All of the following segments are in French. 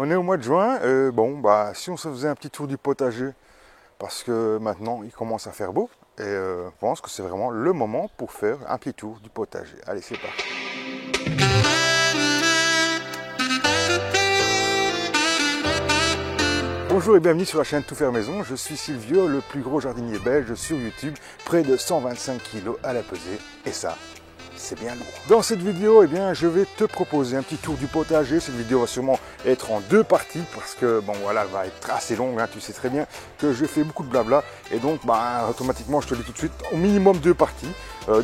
On est au mois de juin. Bon, bah, si on se faisait un petit tour du potager, parce que maintenant il commence à faire beau, et je pense que c'est vraiment le moment pour faire un petit tour du potager. Allez, c'est parti. Bonjour et bienvenue sur la chaîne Tout faire maison. Je suis Silvio, le plus gros jardinier belge sur YouTube, près de 125 kg à la pesée, et ça, c'est bien lourd. Dans cette vidéo, eh bien, je vais te proposer un petit tour du potager. Cette vidéo va sûrement être en deux parties parce que, bon, voilà, elle va être assez longue. Hein. Tu sais très bien que je fais beaucoup de blabla et donc, bah, automatiquement, je te dis tout de suite, au minimum deux parties.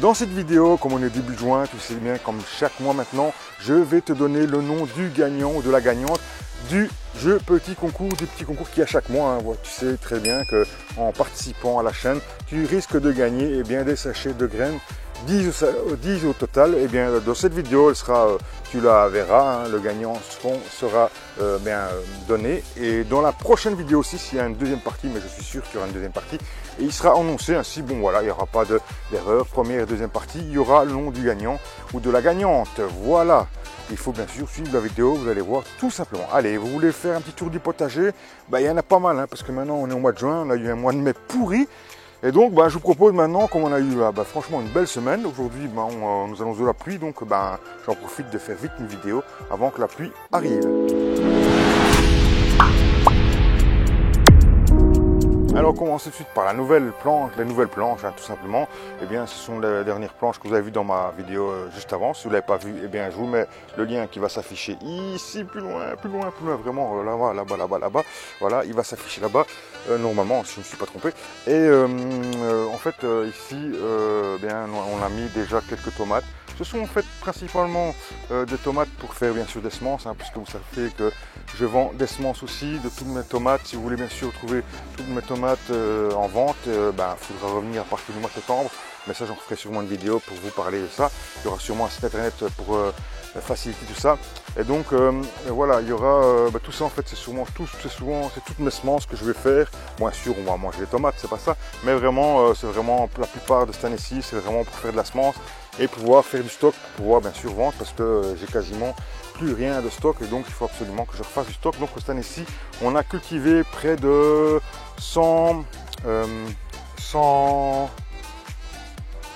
Dans cette vidéo, comme on est début juin, tu sais bien, comme chaque mois maintenant, je vais te donner le nom du gagnant ou de la gagnante du jeu petit concours, du petit concours qui a chaque mois. Hein. Tu sais très bien qu'en participant à la chaîne, tu risques de gagner bien, des sachets de graines. 10 au total. Et bien dans cette vidéo, elle sera, tu la verras, hein, le gagnant sera donné. Et dans la prochaine vidéo aussi, s'il y a une deuxième partie, mais je suis sûr qu'il y aura une deuxième partie, et il sera annoncé ainsi. Bon voilà, il n'y aura pas d'erreur. Première et deuxième partie, il y aura le nom du gagnant ou de la gagnante. Voilà. Il faut bien sûr suivre la vidéo, vous allez voir tout simplement. Allez, vous voulez faire un petit tour du potager? Bah, il y en a pas mal, hein, parce que maintenant on est au mois de juin, on a eu un mois de mai pourri. Et donc, bah, je vous propose maintenant, comme on a eu franchement une belle semaine, aujourd'hui nous allons de la pluie, donc j'en profite de faire vite une vidéo avant que la pluie arrive. Alors on commence tout de suite par la nouvelle planche, les nouvelles planches, hein, tout simplement. Eh bien, ce sont les dernières planches que vous avez vues dans ma vidéo juste avant. Si vous ne l'avez pas vu, eh bien, je vous mets le lien qui va s'afficher ici, plus loin, vraiment là-bas. Voilà, il va s'afficher là-bas, normalement, si je ne me suis pas trompé. Et en fait, ici, on a mis déjà quelques tomates. Ce sont en fait principalement des tomates pour faire bien sûr des semences, hein, puisque vous savez que je vends des semences aussi de toutes mes tomates. Si vous voulez bien sûr trouver toutes mes tomates en vente, il faudra revenir à partir du mois de septembre. Mais ça, j'en ferai sûrement une vidéo pour vous parler de ça. Il y aura sûrement un site internet pour faciliter tout ça. Et donc voilà, il y aura tout ça en fait, c'est toutes mes semences que je vais faire. Bien sûr, on va manger les tomates, c'est pas ça. Mais vraiment, c'est vraiment la plupart de cette année-ci, c'est vraiment pour faire de la semence et pouvoir faire du stock, pour pouvoir bien sûr vendre parce que j'ai quasiment plus rien de stock et donc il faut absolument que je refasse du stock. Donc cette année-ci, on a cultivé près de 100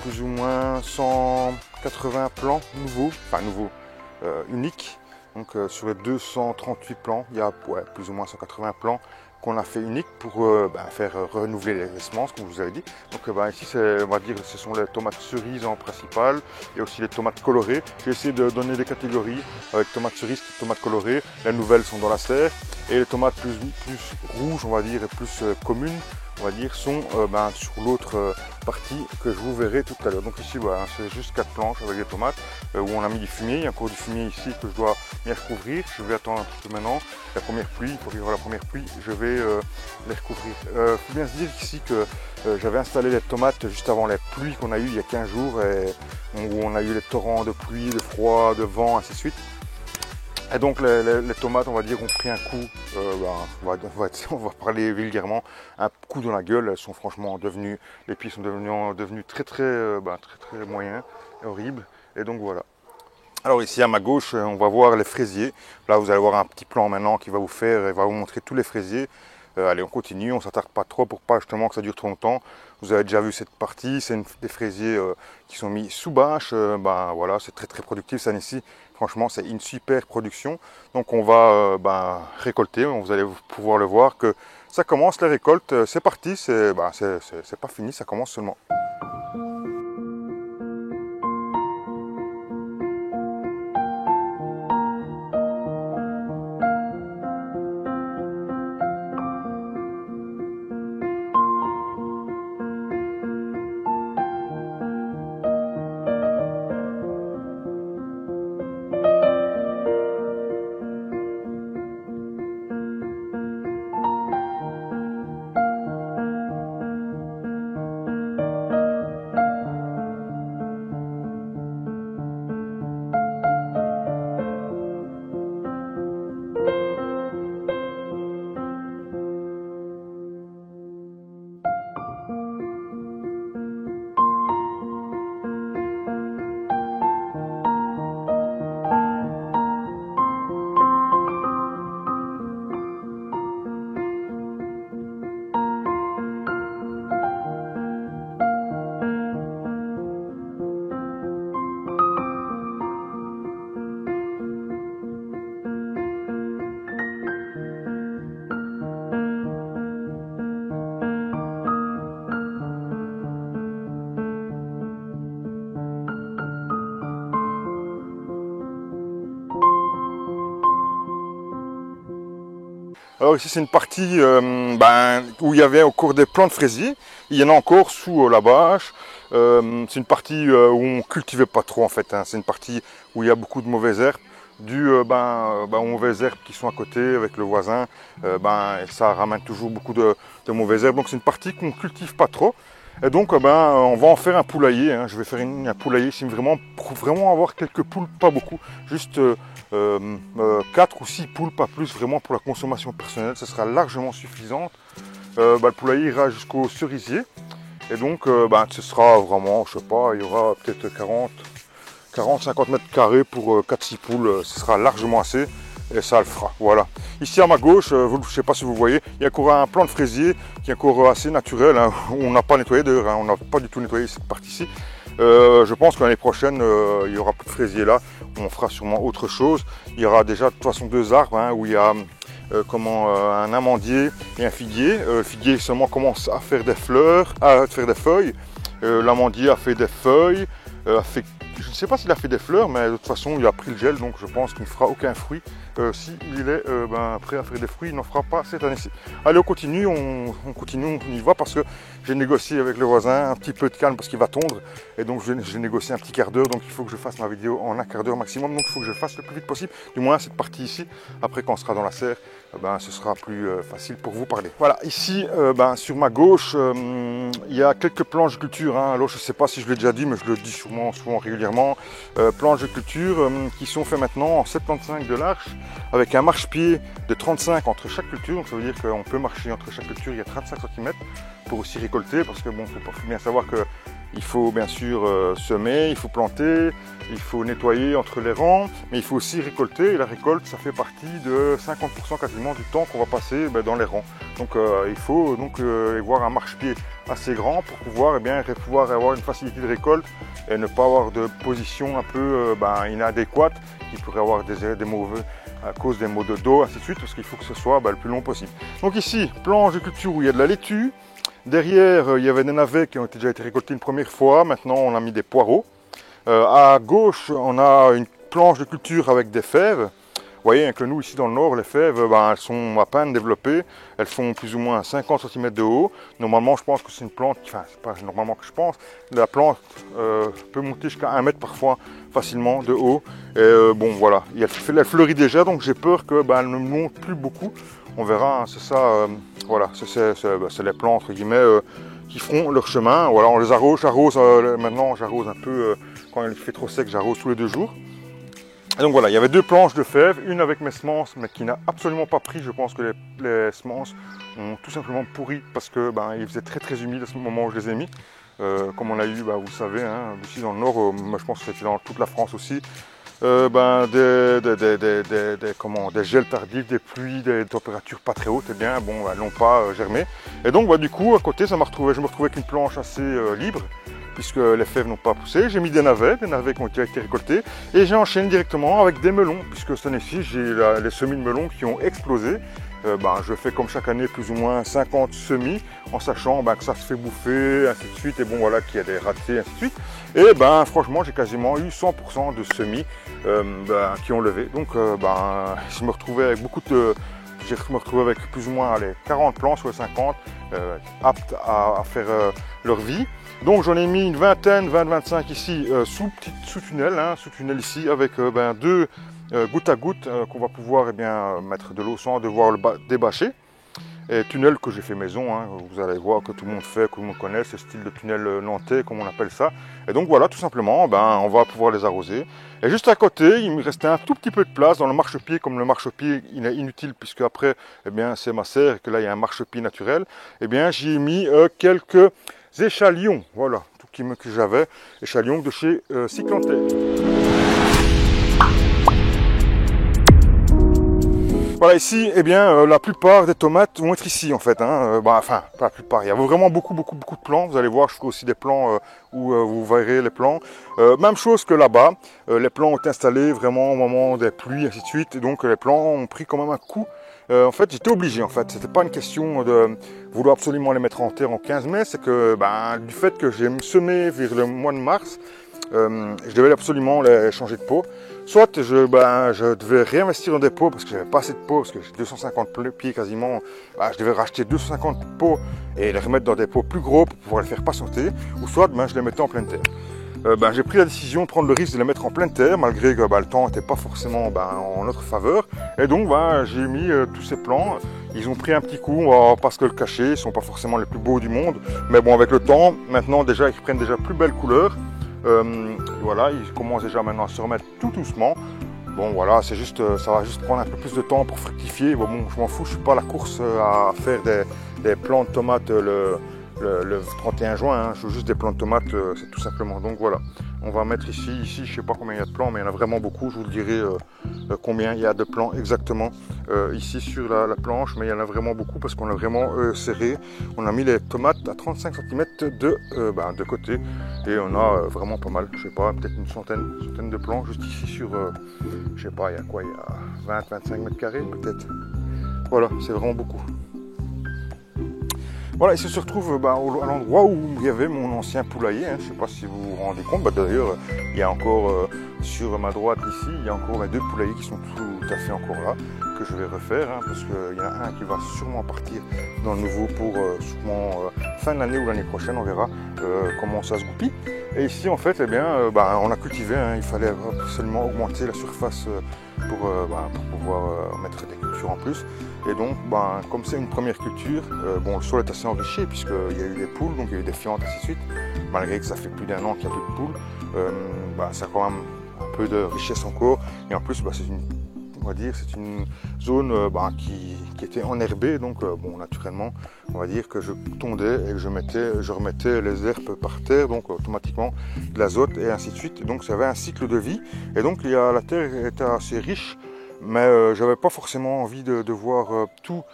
plus ou moins 180 plants nouveaux, uniques. Donc sur les 238 plants, il y a plus ou moins 180 plants qu'on a fait unique pour faire renouveler les semences, comme je vous avais dit. Donc ici, on va dire, ce sont les tomates cerises en principal et aussi les tomates colorées. J'ai essayé de donner des catégories avec tomates cerises, tomates colorées. Les nouvelles sont dans la serre et les tomates plus rouges, on va dire, et plus communes, on va dire, sont sur l'autre partie que je vous verrai tout à l'heure. Donc ici, c'est juste 4 planches avec des tomates où on a mis du fumier. Il y a encore du fumier ici que je dois bien recouvrir. Je vais attendre un petit peu maintenant. La première pluie, pour y avoir la première pluie, je vais les recouvrir. Il faut bien se dire ici que j'avais installé les tomates juste avant les pluies qu'on a eues il y a 15 jours, où on a eu les torrents de pluie, de froid, de vent, ainsi de suite. Et donc les tomates, on va dire, ont pris un coup, on va parler vulgairement, un coup dans la gueule. Elles sont franchement devenues, les pieds sont devenus très moyens et horribles. Et donc voilà. Alors ici à ma gauche, on va voir les fraisiers. Là, vous allez voir un petit plan maintenant qui va vous montrer tous les fraisiers. Allez, on continue, on ne s'attarde pas trop pour pas justement que ça dure trop longtemps. Vous avez déjà vu cette partie, c'est des fraisiers qui sont mis sous bâche. Voilà, c'est très productif ça ici. Franchement, c'est une super production. Donc on va récolter, vous allez pouvoir le voir que ça commence, les récoltes, c'est parti, c'est pas fini, ça commence seulement. Alors ici c'est une partie où il y avait encore des plants de fraisiers. Il y en a encore sous la bâche. C'est une partie où on cultivait pas trop en fait, hein. C'est une partie où il y a beaucoup de mauvaises herbes. Dû aux mauvaises herbes qui sont à côté avec le voisin, ça ramène toujours beaucoup de mauvaises herbes. Donc c'est une partie qu'on ne cultive pas trop. Et donc on va en faire un poulailler, hein. Je vais faire un poulailler pour vraiment avoir quelques poules, pas beaucoup, juste 4 ou 6 poules, pas plus, vraiment pour la consommation personnelle, ce sera largement suffisante. Le poulailler ira jusqu'au cerisier. Et donc ce sera vraiment, je sais pas, il y aura peut-être 40-50 mètres carrés pour 4-6 poules, ce sera largement assez et ça le fera. Voilà. Ici à ma gauche, je ne sais pas si vous voyez, il y a encore un plant de fraisier qui est encore assez naturel, hein. On n'a pas nettoyé d'ailleurs, hein. On n'a pas du tout nettoyé cette partie-ci. Je pense que l'année prochaine, il n'y aura plus de fraisier là, on fera sûrement autre chose. Il y aura déjà de toute façon 2 arbres, hein, où il y a un amandier et un figuier. Le figuier seulement commence à faire des fleurs, à faire des feuilles. L'amandier a fait des feuilles, je ne sais pas s'il a fait des fleurs, mais de toute façon il a pris le gel, donc je pense qu'il ne fera aucun fruit. S'il est prêt à faire des fruits, il n'en fera pas cette année-ci. Allez, on continue, on y va parce que j'ai négocié avec le voisin un petit peu de calme parce qu'il va tondre. Et donc j'ai négocié un petit quart d'heure, donc il faut que je fasse ma vidéo en un quart d'heure maximum. Donc il faut que je fasse le plus vite possible, du moins cette partie ici. Après quand on sera dans la serre, ce sera plus facile pour vous parler. Voilà, ici sur ma gauche, il y a quelques planches de culture, hein. Alors je ne sais pas si je l'ai déjà dit, mais je le dis souvent régulièrement. Planches de culture qui sont faites maintenant en 75 de large, avec un marchepied de 35 entre chaque culture. Donc ça veut dire qu'on peut marcher entre chaque culture, il y a 35 cm pour aussi récolter, parce que bon, il faut bien savoir que il faut bien sûr semer, il faut planter, il faut nettoyer entre les rangs, mais il faut aussi récolter. Et la récolte, ça fait partie de 50% quasiment du temps qu'on va passer dans les rangs. Donc il faut donc avoir un marchepied assez grand pour pouvoir pouvoir avoir une facilité de récolte et ne pas avoir de position un peu inadéquate qui pourrait avoir des mauvais à cause des maux de dos, ainsi de suite, parce qu'il faut que ce soit le plus long possible. Donc ici, planche de culture où il y a de la laitue. Derrière, il y avait des navets qui ont déjà été récoltés une première fois. Maintenant, on a mis des poireaux. À gauche, on a une planche de culture avec des fèves. Vous voyez que nous, ici dans le nord, les fèves, elles sont à peine développées. Elles font plus ou moins 50 cm de haut. Normalement, je pense que c'est une plante, enfin, c'est pas normalement que je pense, la plante peut monter jusqu'à 1 mètre parfois facilement de haut. Et voilà, elle fleurit déjà, donc j'ai peur qu'elle ne monte plus beaucoup. On verra, hein, c'est ça, voilà, c'est les plantes, entre guillemets, qui feront leur chemin. Voilà, on les arrose, maintenant j'arrose un peu, quand il fait trop sec, j'arrose tous les 2 jours. Et donc voilà, il y avait 2 planches de fèves, une avec mes semences, mais qui n'a absolument pas pris. Je pense que les semences ont tout simplement pourri parce que il faisait très humide à ce moment où je les ai mis. Comme on a eu, vous savez, hein, ici dans le nord, moi je pense que c'était dans toute la France aussi, des gels tardifs, des pluies, des températures pas très hautes, elles n'ont pas germé. Et donc du coup à côté je me retrouvais avec une planche assez libre, puisque les fèves n'ont pas poussé. J'ai mis des navets qui ont été récoltés, et j'ai enchaîné directement avec des melons, puisque cette année-ci j'ai les semis de melons qui ont explosé. Je fais comme chaque année plus ou moins 50 semis, en sachant que ça se fait bouffer, ainsi de suite, et voilà qu'il y a des ratés, ainsi de suite. Et franchement j'ai quasiment eu 100% de semis qui ont levé. Donc je me retrouvais avec avec plus ou moins 40 plants sur les 50 aptes à faire leur vie. Donc j'en ai mis une vingtaine, 20-25 ici sous tunnel, hein, ici avec 2 goutte à goutte qu'on va pouvoir mettre de l'eau sans devoir le débâcher. Et tunnel que j'ai fait maison, hein, vous allez voir que tout le monde fait, que tout le monde connaît, ce style de tunnel nantais comme on appelle ça. Et donc voilà, tout simplement, on va pouvoir les arroser. Et juste à côté, il me restait un tout petit peu de place dans le marchepied. Comme le marchepied il est inutile puisque après c'est ma serre et que là il y a un marchepied naturel, j'y ai mis quelques échalions, voilà, tout que j'avais, échalions de chez Cyclanter. Voilà, ici, la plupart des tomates vont être ici en fait, hein. Enfin, pas la plupart, il y a vraiment beaucoup de plants. Vous allez voir, je fais aussi des plants où vous verrez les plants. Même chose que là-bas, les plants ont été installés vraiment au moment des pluies, ainsi de suite. Et donc les plants ont pris quand même un coup. En fait, j'étais obligé, en fait. C'était pas une question de vouloir absolument les mettre en terre en 15 mai, c'est que du fait que j'ai semé vers le mois de mars, je devais absolument les changer de pot. soit je devais réinvestir dans des pots parce que j'avais pas assez de pots, parce que j'ai 250 pieds quasiment, je devais racheter 250 pots et les remettre dans des pots plus gros pour pouvoir les faire patienter, ou soit je les mettais en pleine terre. J'ai pris la décision de prendre le risque de les mettre en pleine terre, malgré que le temps n'était pas forcément en notre faveur. Et donc j'ai mis tous ces plants. Ils ont pris un petit coup, on va pas se le cacher, ils ne sont pas forcément les plus beaux du monde. Mais bon, avec le temps, maintenant déjà, ils prennent déjà plus belles couleurs. Voilà, ils commencent déjà maintenant à se remettre tout doucement. Bon voilà, c'est juste, ça va juste prendre un peu plus de temps pour fructifier. Bon, je m'en fous, je ne suis pas à la course à faire des plants de tomates le 31 juin, hein. Je veux juste des plants de tomates, c'est tout simplement. Donc voilà, on va mettre ici, je ne sais pas combien il y a de plants, mais il y en a vraiment beaucoup. Je vous dirai combien il y a de plants exactement ici sur la planche, mais il y en a vraiment beaucoup parce qu'on a vraiment serré. On a mis les tomates à 35 cm de côté et on a vraiment pas mal, je sais pas, peut-être une centaine de plants juste ici sur, je sais pas, il y a quoi, il y a 20-25 mètres carrés peut-être. Voilà, c'est vraiment beaucoup. Voilà, ici on se retrouve à l'endroit où il y avait mon ancien poulailler, hein. Je ne sais pas si vous vous rendez compte, d'ailleurs il y a encore sur ma droite ici, il y a encore mes deux poulaillers qui sont tout à fait encore là, que je vais refaire, hein, parce qu'il y en a un qui va sûrement partir dans le nouveau pour sûrement fin de l'année ou l'année prochaine, on verra comment ça se goupille. Et ici en fait, on a cultivé, hein, il fallait absolument augmenter la surface pour pouvoir mettre des cultures en plus. Et donc, comme c'est une première culture, le sol est assez enrichi puisqu'il y a eu des poules, donc il y a eu des fientes, ainsi de suite. Malgré que ça fait plus d'1 an qu'il n'y a plus de poules, ça a quand même un peu de richesse encore. Et en plus, c'est une zone qui était enherbée, donc naturellement, on va dire que je tondais et que je remettais les herbes par terre, donc automatiquement de l'azote et ainsi de suite. Et donc ça avait un cycle de vie. Et donc la terre était assez riche. Mais j'avais pas forcément envie de devoir tout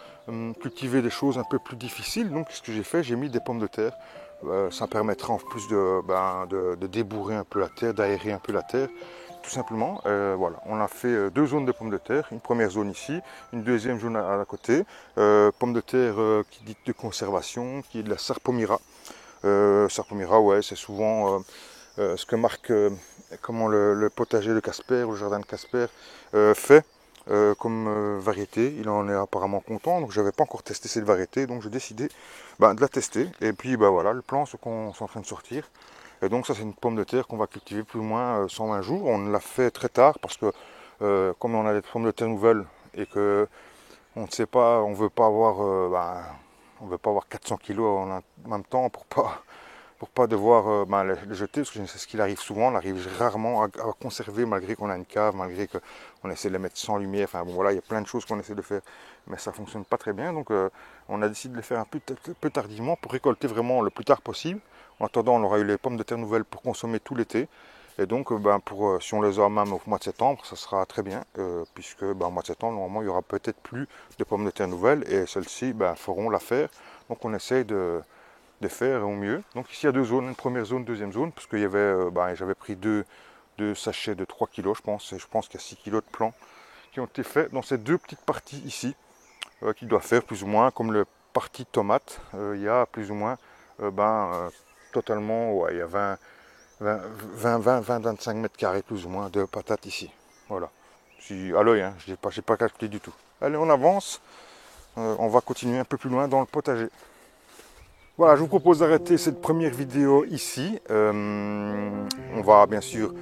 cultiver des choses un peu plus difficiles. Donc ce que j'ai fait, j'ai mis des pommes de terre. Ça permettra en plus de débourrer un peu la terre, d'aérer un peu la terre, tout simplement. Voilà, on a fait 2 zones de pommes de terre. Une première zone ici, une deuxième zone à la côté. Pommes de terre qui dit de conservation, qui est de la Sarpomira. Sarpomira, ouais, c'est souvent ce que marque le potager de Casper, ou le jardin de Casper fait. Comme variété, il en est apparemment content, donc je n'avais pas encore testé cette variété, donc j'ai décidé de la tester. Et puis voilà, le plan, ce qu'on est en train de sortir. Et donc ça, c'est une pomme de terre qu'on va cultiver plus ou moins 120 jours. On l'a fait très tard parce que comme on a des pommes de terre nouvelles et que on ne sait pas, on veut pas avoir 400 kilos en même temps pour pas devoir les jeter, parce que c'est ce qu'il arrive souvent, on arrive rarement à conserver malgré qu'on a une cave, malgré qu'on essaie de les mettre sans lumière, il y a plein de choses qu'on essaie de faire, mais ça ne fonctionne pas très bien, donc on a décidé de les faire un peu tardivement pour récolter vraiment le plus tard possible. En attendant, on aura eu les pommes de terre nouvelles pour consommer tout l'été, et donc si on les a même au mois de septembre, ça sera très bien, puisque au mois de septembre, normalement, il y aura peut-être plus de pommes de terre nouvelles, et celles-ci feront l'affaire, donc on essaye de faire au mieux. Donc ici il y a 2 zones, une première zone, deuxième zone, parce qu'il y avait, j'avais pris deux sachets de 3 kg, je pense, et je pense qu'il y a 6 kg de plants qui ont été faits dans ces 2 petites parties ici, qui doivent faire plus ou moins comme le parti tomate. Il y a plus ou moins, totalement, il y a 20-25 mètres carrés plus ou moins de patates ici. Voilà, à l'œil, hein, je n'ai pas calculé du tout. Allez, on avance, on va continuer un peu plus loin dans le potager. Voilà, je vous propose d'arrêter cette première vidéo ici. On va bien sûr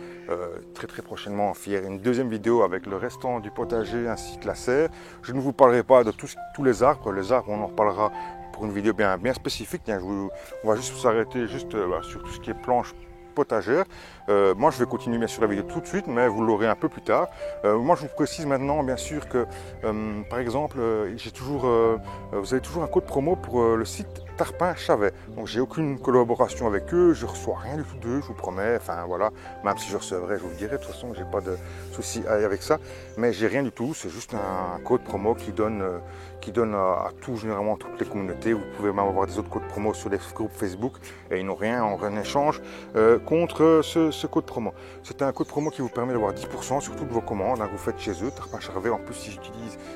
très prochainement faire une deuxième vidéo avec le restant du potager ainsi que la serre. Je ne vous parlerai pas de tous les arbres. Les arbres, on en reparlera pour une vidéo bien spécifique. On va juste s'arrêter sur tout ce qui est planche potagère. Moi je vais continuer bien sûr la vidéo tout de suite, mais vous l'aurez un peu plus tard. Moi je vous précise maintenant bien sûr que par exemple vous avez toujours un code promo pour le site Tarpin Chavet. Donc j'ai aucune collaboration avec eux, je reçois rien du tout d'eux, je vous promets, voilà, même si je recevrais, je vous le dirai, de toute façon j'ai pas de souci avec ça, mais j'ai rien du tout, c'est juste un code promo qui donne à généralement toutes les communautés. Vous pouvez même avoir des autres codes promo sur les groupes Facebook et ils n'ont rien en échange contre ce code promo. C'est un code promo qui vous permet d'avoir 10% sur toutes vos commandes, hein, que vous faites chez eux. Tarpin Chavet, en plus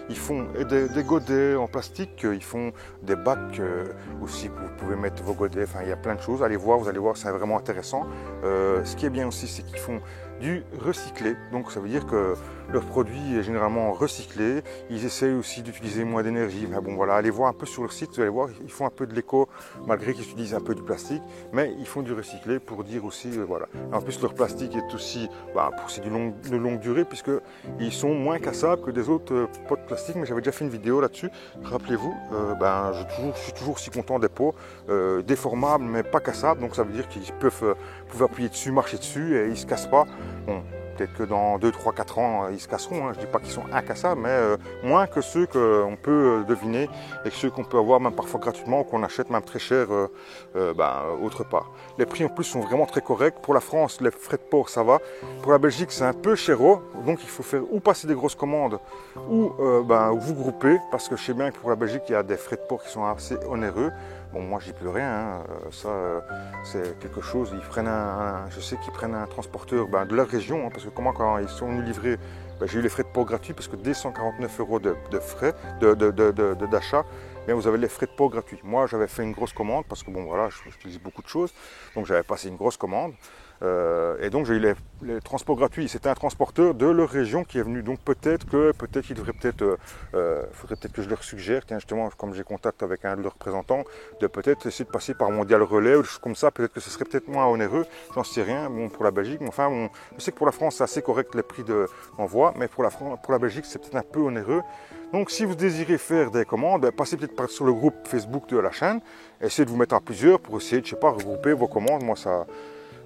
ils font des godets en plastique, ils font des bacs aussi, vous pouvez mettre vos godets, il y a plein de choses, allez voir, vous allez voir, c'est vraiment intéressant. Ce qui est bien aussi, c'est qu'ils font du recyclé. Donc ça veut dire que leur produit est généralement recyclé. Ils essayent aussi d'utiliser moins d'énergie. Mais bon voilà, allez voir un peu sur leur site, vous allez voir, ils font un peu de l'éco malgré qu'ils utilisent un peu du plastique, mais ils font du recyclé pour dire aussi voilà. Et en plus leur plastique est aussi, c'est de longue durée puisque ils sont moins cassables que des autres pots de plastique. Mais j'avais déjà fait une vidéo là-dessus. Rappelez-vous, je suis toujours aussi content des pots déformables mais pas cassables. Donc ça veut dire qu'ils peuvent appuyer dessus, marcher dessus et ils ne se cassent pas. Bon, peut-être que dans 2, 3, 4 ans, ils se casseront. Hein. Je ne dis pas qu'ils sont incassables, mais moins que ceux qu'on peut deviner et que ceux qu'on peut avoir même parfois gratuitement ou qu'on achète même très cher autre part. Les prix en plus sont vraiment très corrects. Pour la France, les frais de port, ça va. Pour la Belgique, c'est un peu chéro. Donc il faut faire ou passer des grosses commandes ou vous grouper. Parce que je sais bien que pour la Belgique, il y a des frais de port qui sont assez onéreux. Bon, moi, j'y peux rien. Hein. Ça, c'est quelque chose. Ils prennent je sais qu'ils prennent un transporteur de leur région. Hein, parce que quand ils sont venus livrer, j'ai eu les frais de port gratuits parce que dès 149 € de frais d'achat, vous avez les frais de port gratuits. Moi, j'avais fait une grosse commande parce que bon, voilà, j'utilise beaucoup de choses. Donc, j'avais passé une grosse commande. Et donc, j'ai eu les transports gratuits. C'était un transporteur de leur région qui est venu. Donc, peut-être qu'il devrait faudrait peut-être que je leur suggère, tiens, justement, comme j'ai contact avec un de leurs représentants, de peut-être essayer de passer par Mondial Relais ou des choses comme ça. Peut-être que ce serait peut-être moins onéreux. J'en sais rien. Bon, pour la Belgique, mais enfin, je sais que pour la France, c'est assez correct les prix d'envoi, mais pour la Belgique, c'est peut-être un peu onéreux. Donc, si vous désirez faire des commandes, passez peut-être sur le groupe Facebook de la chaîne. Essayez de vous mettre à plusieurs pour essayer de, je sais pas, regrouper vos commandes. Moi, ça,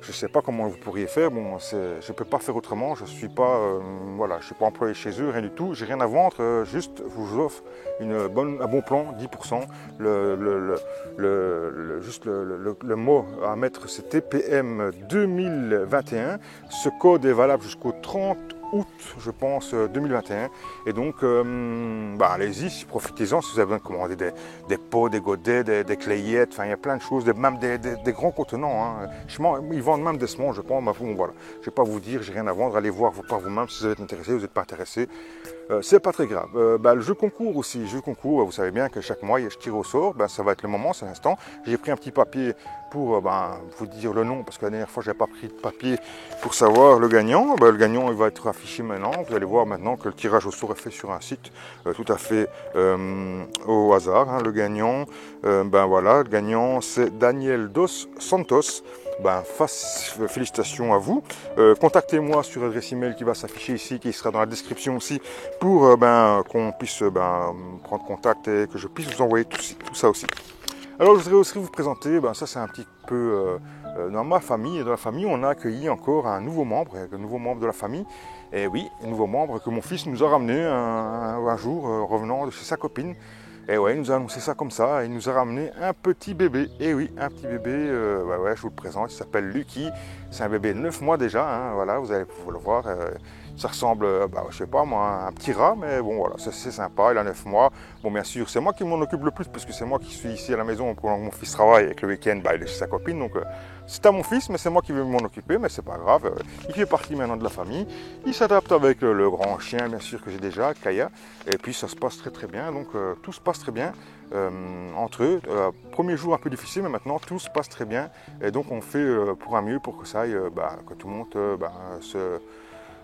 je ne sais pas comment vous pourriez faire. Bon, je ne peux pas faire autrement. Je suis pas, je suis pas employé chez eux, rien du tout. J'ai rien à vendre. Juste, je vous offre un bon plan, 10%. Juste le mot à mettre, c'est TPM 2021. Ce code est valable jusqu'au 30 août, je pense, 2021. Et donc, allez-y, profitez-en si vous avez besoin de commander des pots, des godets, des clayettes. Enfin, il y a plein de choses, même des grands contenants. Hein. Ils vendent même des semences, je pense. Bon, voilà. Je ne vais pas vous dire, j'ai rien à vendre. Allez voir par vous-même si vous êtes intéressé, vous n'êtes pas intéressé. C'est pas très grave. Le jeu concours aussi. Vous savez bien que chaque mois, je tire au sort. Ça va être le moment, c'est l'instant. J'ai pris un petit papier pour vous dire le nom, parce que la dernière fois, je n'avais pas pris de papier pour savoir le gagnant. Le gagnant, il va être affiché maintenant. Vous allez voir maintenant que le tirage au sort est fait sur un site tout à fait au hasard. Hein. Le gagnant, le gagnant, c'est Daniel Dos Santos. Félicitations à vous. Contactez-moi sur l'adresse email qui va s'afficher ici, qui sera dans la description aussi, pour qu'on puisse prendre contact et que je puisse vous envoyer tout ça aussi. Alors, je voudrais aussi vous présenter, ça c'est un petit peu dans ma famille. Et dans la famille, on a accueilli encore un nouveau membre de la famille. Et oui, un nouveau membre que mon fils nous a ramené un jour, revenant de chez sa copine. Et ouais, il nous a annoncé ça comme ça, il nous a ramené un petit bébé. Et oui, un petit bébé, je vous le présente, il s'appelle Lucky. C'est un bébé de 9 mois déjà, hein, voilà, vous allez pouvoir le voir. Ça ressemble, je sais pas moi, à un petit rat, mais bon voilà, c'est sympa, il a 9 mois. Bon bien sûr, c'est moi qui m'en occupe le plus, parce que c'est moi qui suis ici à la maison pendant que mon fils travaille, et que le week-end, il est chez sa copine. Donc c'est à mon fils, mais c'est moi qui vais m'en occuper, mais c'est pas grave. Il fait partie maintenant de la famille. Il s'adapte avec le grand chien, bien sûr, que j'ai déjà, Kaya. Et puis ça se passe très très bien, donc tout se passe très bien entre eux. Premier jour un peu difficile, mais maintenant tout se passe très bien. Et donc on fait pour un mieux, pour que ça aille, que tout le monde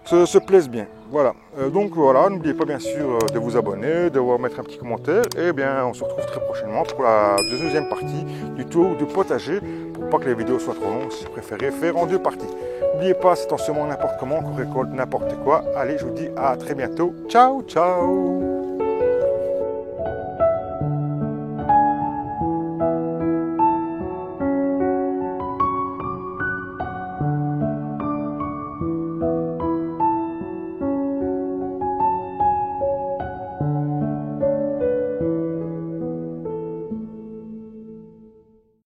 se plaise bien. Voilà. Donc voilà, n'oubliez pas bien sûr de vous abonner, de mettre un petit commentaire. Et bien on se retrouve très prochainement pour la deuxième partie du tour du potager. Pour pas que les vidéos soient trop longues, si vous préférez faire en 2 parties. N'oubliez pas, c'est en semant n'importe comment qu'on récolte n'importe quoi. Allez, je vous dis à très bientôt. Ciao, ciao!